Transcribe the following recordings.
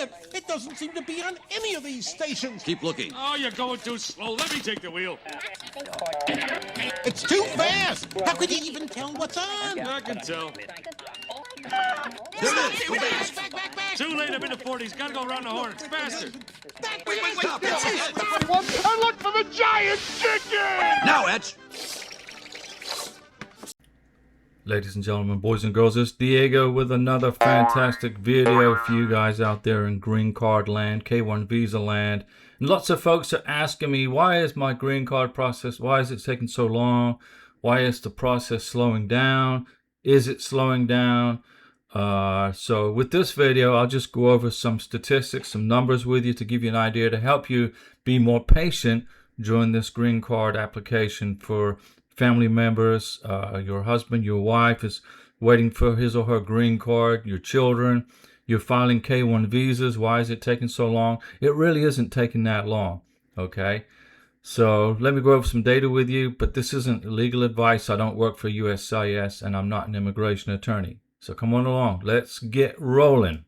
it. It doesn't seem to be on any of these stations. Keep looking. Oh, you're going too slow. Let me take the wheel. It's too fast. How could you even tell what's on? I can tell. There it is. Go back. Back. Too late. I'm in the 40s. Gotta go around the horn. Faster. Wait. Stop. I look for the giant chicken! Now, Etch. Ladies and gentlemen, boys and girls, it's Diego with another fantastic video for you guys out there in green card land, K1 visa land. And lots of folks are asking me, why is my green card process, why is it taking so long? Why is the process slowing down? Is it slowing down? So with this video, I'll just go over some statistics, some numbers with you to give you an idea to help you be more patient during this green card application for family members. Your husband, your wife is waiting for his or her green card, your children, you're filing K1 visas. Why is it taking so long? It really isn't taking that long, okay? So let me go over some data with you, but this isn't legal advice. I don't work for USCIS and I'm not an immigration attorney. So come on along, let's get rolling.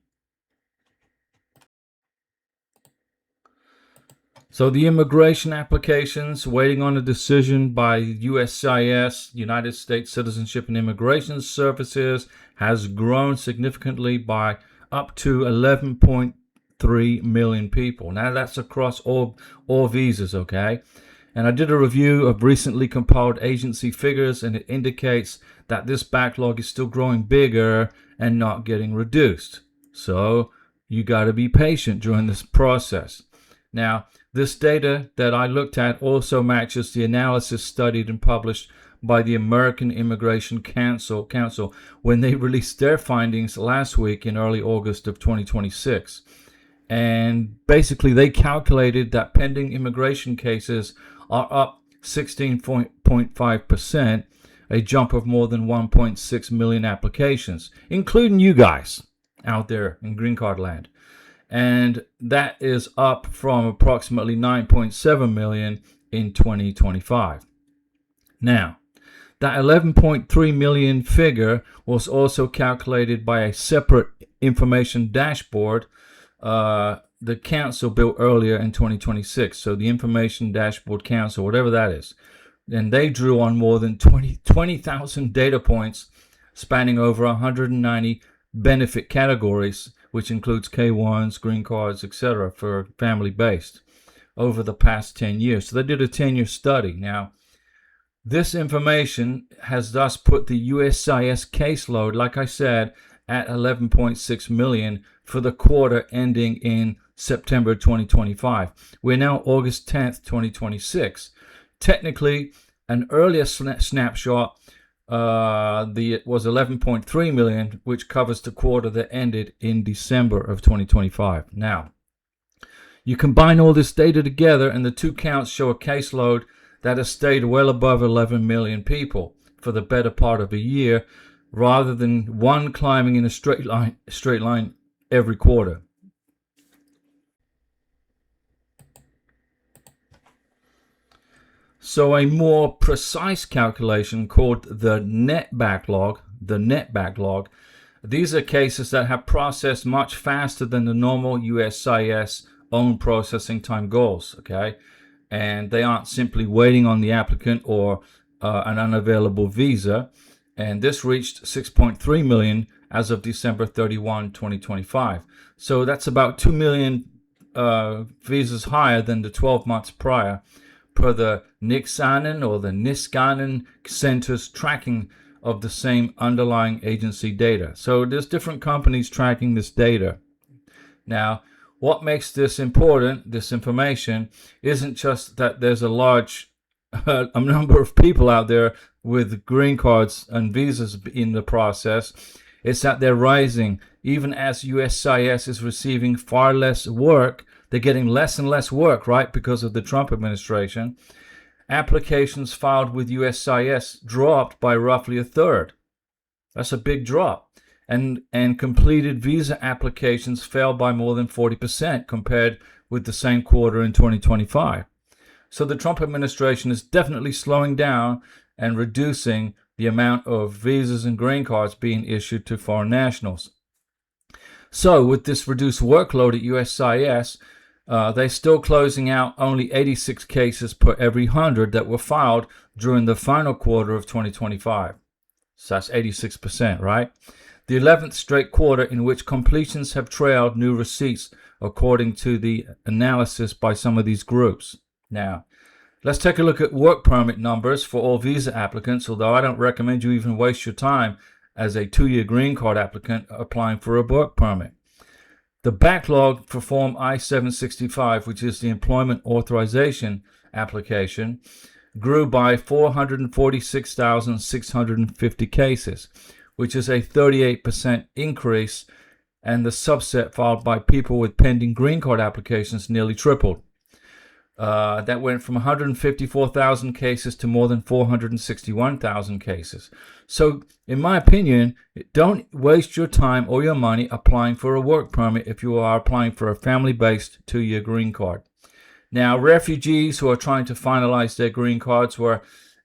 So the immigration applications waiting on a decision by USCIS, United States Citizenship and Immigration Services, has grown significantly by up to 11.3 million people. Now that's across all visas, okay? And I did a review of recently compiled agency figures, and it indicates that this backlog is still growing bigger and not getting reduced. So you got to be patient during this process. Now, this data that I looked at also matches the analysis studied and published by the American Immigration Council when they released their findings last week in early August of 2026. And basically they calculated that pending immigration cases are up 16.5%, a jump of more than 1.6 million applications, including you guys out there in green card land. And that is up from approximately 9.7 million in 2025. Now, that 11.3 million figure was also calculated by a separate information dashboard the council built earlier in 2026. So the Information Dashboard Council, whatever that is. And they drew on more than 20,000 data points spanning over 190 benefit categories, which includes K1s, green cards, etc. for family-based over the past 10 years. So they did a 10-year study. Now, this information has thus put the USCIS caseload, like I said, at 11.6 million for the quarter ending in September 2025. We're now August 10th, 2026. Technically, an earlier snapshot it was 11.3 million, which covers the quarter that ended in December of 2025. Now, you combine all this data together and the two counts show a caseload that has stayed well above 11 million people for the better part of a year, rather than one climbing in a straight line every quarter. So a more precise calculation called the net backlog, these are cases that have processed much faster than the normal USCIS own processing time goals, okay? And they aren't simply waiting on the applicant or an unavailable visa. And this reached 6.3 million as of December 31, 2025. So that's about 2 million visas higher than the 12 months prior, per the Niskanen or the Niskanen Center's tracking of the same underlying agency data. So there's different companies tracking this data. Now, what makes this important, this information, isn't just that there's a large a number of people out there with green cards and visas in the process. It's that they're rising. Even as USCIS is receiving far less work, they're getting less and less work, right, because of the Trump administration. Applications filed with USCIS dropped by roughly a third. That's a big drop. And completed visa applications fell by more than 40% compared with the same quarter in 2025. So the Trump administration is definitely slowing down and reducing the amount of visas and green cards being issued to foreign nationals. So with this reduced workload at USCIS, they're still closing out only 86 cases per every 100 that were filed during the final quarter of 2025. So that's 86%, right? The 11th straight quarter in which completions have trailed new receipts, according to the analysis by some of these groups. Now, let's take a look at work permit numbers for all visa applicants, although I don't recommend you even waste your time as a 2-year green card applicant applying for a work permit. The backlog for Form I-765, which is the employment authorization application, grew by 446,650 cases, which is a 38% increase, and the subset filed by people with pending green card applications nearly tripled. That went from 154,000 cases to more than 461,000 cases. So, in my opinion, don't waste your time or your money applying for a work permit if you are applying for a family-based 2-year green card. Now, refugees who are trying to finalize their green cards were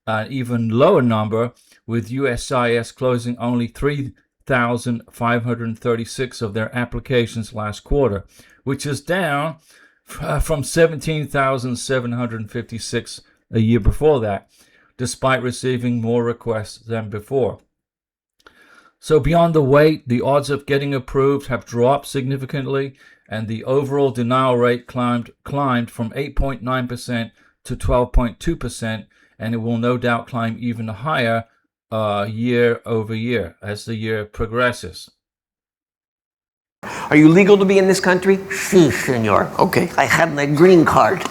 an even lower number, with USCIS closing only 3,536 of their applications last quarter, which is down from 17,756 a year before that, despite receiving more requests than before. So beyond the wait, the odds of getting approved have dropped significantly, and the overall denial rate climbed from 8.9% to 12.2%, and it will no doubt climb even higher year over year as the year progresses. Are you legal to be in this country? Si, senor. Okay, I have my green card.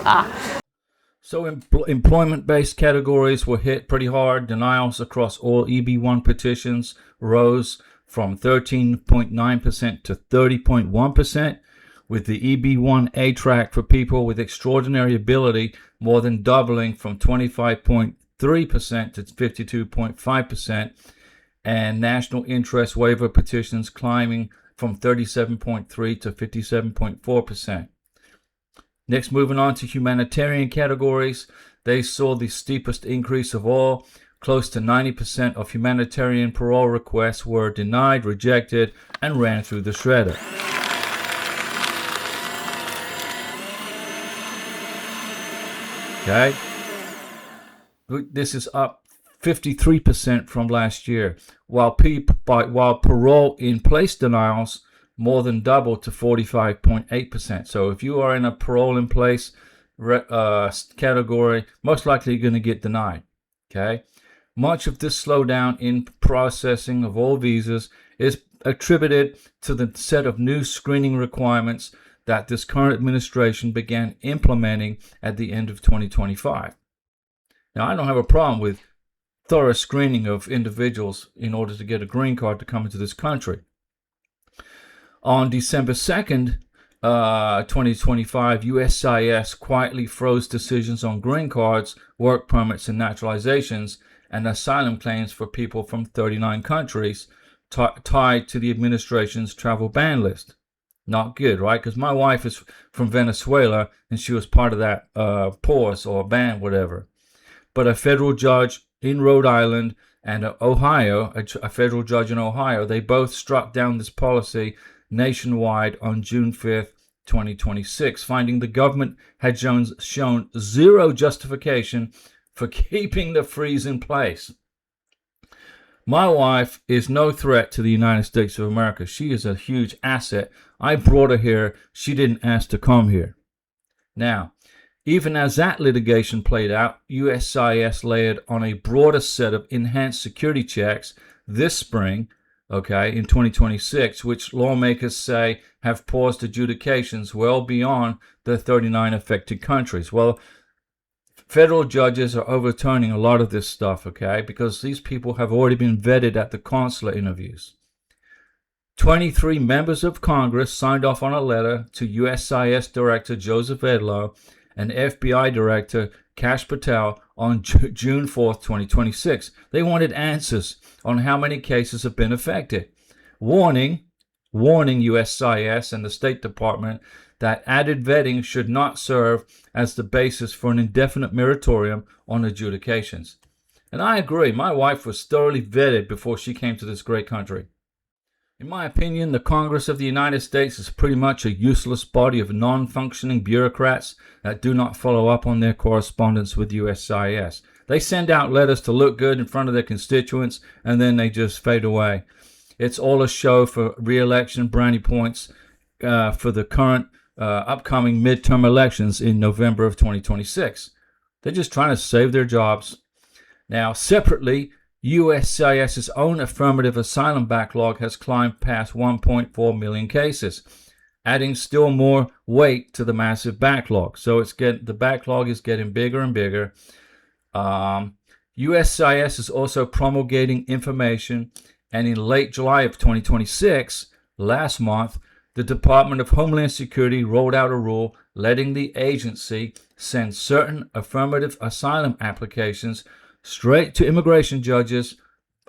So employment-based categories were hit pretty hard. Denials across all EB-1 petitions rose from 13.9% to 30.1%, with the EB-1A track for people with extraordinary ability more than doubling from 25.3% to 52.5%, and national interest waiver petitions climbing from 37.3% to 57.4%. Next, moving on to humanitarian categories, they saw the steepest increase of all. Close to 90% of humanitarian parole requests were denied, rejected, and ran through the shredder. Okay, this is up 53% from last year, while parole in place denials more than doubled to 45.8%. So if you are in a parole in place category, most likely you're going to get denied. Okay, much of this slowdown in processing of all visas is attributed to the set of new screening requirements that this current administration began implementing at the end of 2025. Now, I don't have a problem with thorough screening of individuals in order to get a green card to come into this country. On December 2nd, 2025, USCIS quietly froze decisions on green cards, work permits, and naturalizations, and asylum claims for people from 39 countries tied to the administration's travel ban list. Not good, right? Because my wife is from Venezuela, and she was part of that pause or ban, whatever. But a federal judge in Rhode Island and Ohio, a federal judge in Ohio, they both struck down this policy nationwide on June 5th, 2026, finding the government had shown zero justification for keeping the freeze in place. My wife is no threat to the United States of America. She is a huge asset. I brought her here. She didn't ask to come here. Now, even as that litigation played out, USCIS layered on a broader set of enhanced security checks this spring, in 2026, which lawmakers say have paused adjudications well beyond the 39 affected countries. Well, federal judges are overturning a lot of this stuff, because these people have already been vetted at the consular interviews. 23 members of Congress signed off on a letter to USCIS Director Joseph Edlow and FBI Director Kash Patel on June 4th, 2026. They wanted answers on how many cases have been affected, warning USCIS and the State Department that added vetting should not serve as the basis for an indefinite moratorium on adjudications. And I agree, my wife was thoroughly vetted before she came to this great country. In my opinion, the Congress of the United States is pretty much a useless body of non-functioning bureaucrats that do not follow up on their correspondence with USCIS. They send out letters to look good in front of their constituents, and then they just fade away. It's all a show for re-election brownie points for the current upcoming midterm elections in November of 2026. They're just trying to save their jobs. Now, separately, USCIS's own affirmative asylum backlog has climbed past 1.4 million cases, adding still more weight to the massive backlog. So the backlog is getting bigger and bigger. USCIS is also promulgating information, and in late July of 2026, last month, the Department of Homeland Security rolled out a rule letting the agency send certain affirmative asylum applications straight to immigration judges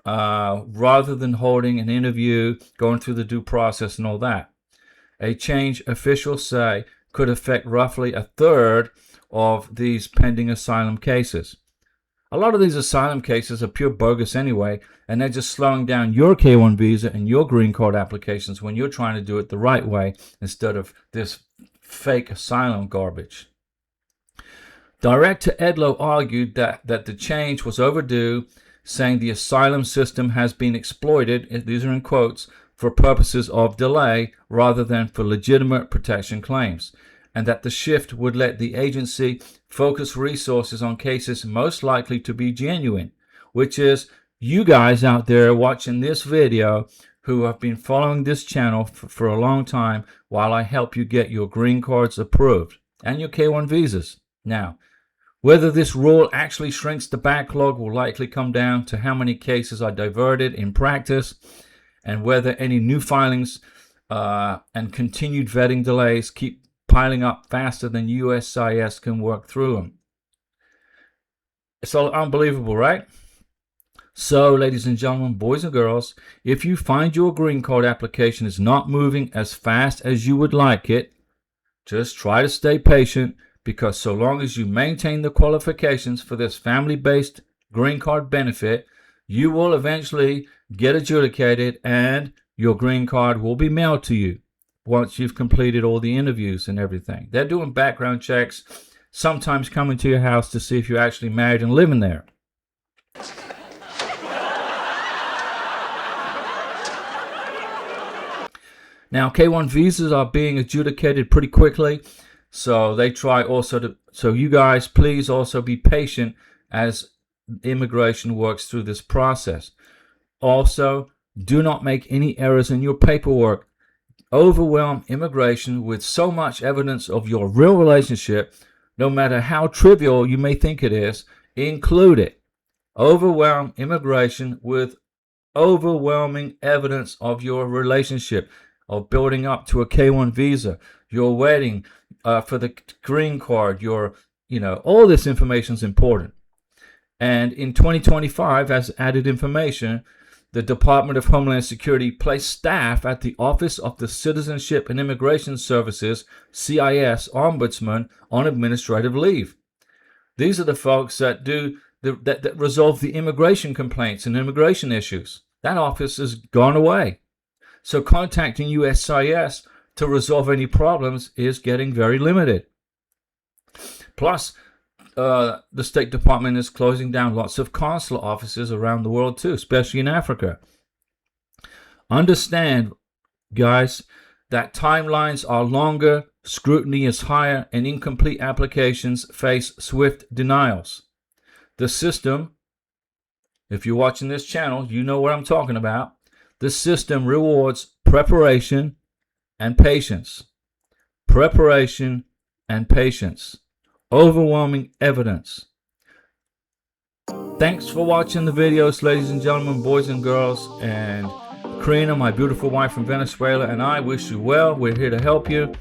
rather than holding an interview, going through the due process and all that. A change officials say could affect roughly a third of these pending asylum cases. A lot of these asylum cases are pure bogus anyway, and they're just slowing down your K-1 visa and your green card applications when you're trying to do it the right way instead of this fake asylum garbage. Director Edlow argued that the change was overdue, saying the asylum system has been exploited, these are in quotes, for purposes of delay rather than for legitimate protection claims, and that the shift would let the agency focus resources on cases most likely to be genuine, which is you guys out there watching this video who have been following this channel for a long time while I help you get your green cards approved and your K-1 visas. Now, whether this rule actually shrinks the backlog will likely come down to how many cases are diverted in practice and whether any new filings and continued vetting delays keep piling up faster than USCIS can work through them. It's all unbelievable, right? So, ladies and gentlemen, boys and girls, if you find your green card application is not moving as fast as you would like it, just try to stay patient, because so long as you maintain the qualifications for this family-based green card benefit, you will eventually get adjudicated and your green card will be mailed to you once you've completed all the interviews and everything. They're doing background checks, sometimes coming to your house to see if you're actually married and living there. Now, K-1 visas are being adjudicated pretty quickly, so they try also to, so you guys please also be patient as immigration works through this process. Also, do not make any errors in your paperwork. Overwhelm immigration with so much evidence of your real relationship, no matter how trivial you may think it is, include it. Overwhelm immigration with overwhelming evidence of your relationship, of building up to a K-1 visa, your wedding, for the green card, all this information is important. And in 2025, as added information, the Department of Homeland Security placed staff at the Office of the Citizenship and Immigration Services, CIS, Ombudsman on administrative leave. These are the folks that that resolve the immigration complaints and immigration issues. That office has gone away. So contacting USCIS to resolve any problems is getting very limited. Plus, the State Department is closing down lots of consular offices around the world too, especially in Africa. Understand, guys, that timelines are longer, scrutiny is higher, and incomplete applications face swift denials. The system, if you're watching this channel, you know what I'm talking about. The system rewards preparation and patience. Preparation and patience. Overwhelming evidence. Thanks for watching the videos, ladies and gentlemen, boys and girls, and Karina, my beautiful wife from Venezuela, and I wish you well. We're here to help you.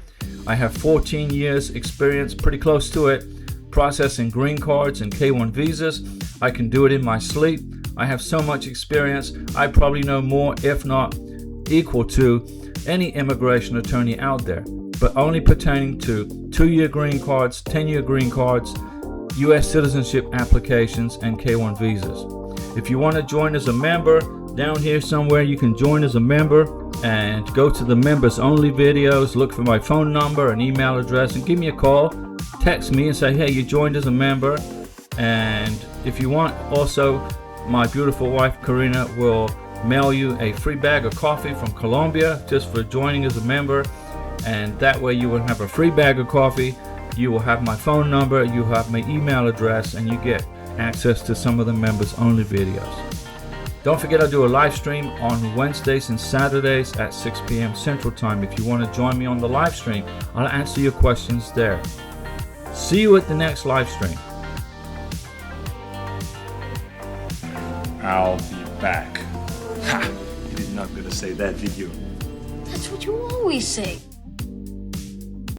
I have 14 years experience, pretty close to it, processing green cards and K-1 visas. I can do it in my sleep. I have so much experience, I probably know more, if not equal to, any immigration attorney out there, but only pertaining to 2-year green cards, 10-year green cards, U.S. citizenship applications, and K-1 visas. If you want to join as a member, down here somewhere you can join as a member. and go to the members only videos, look for my phone number and email address, and give me a call. Text me and say, hey, you joined as a member. And if you want, also, my beautiful wife Karina will mail you a free bag of coffee from Colombia just for joining as a member. And that way you will have a free bag of coffee. You will have my phone number, you have my email address, and you get access to some of the members only videos. Don't forget, I do a live stream on Wednesdays and Saturdays at 6 p.m. Central Time. If you want to join me on the live stream, I'll answer your questions there. See you at the next live stream. I'll be back. Ha! You did not gonna say that, did you? That's what you always say.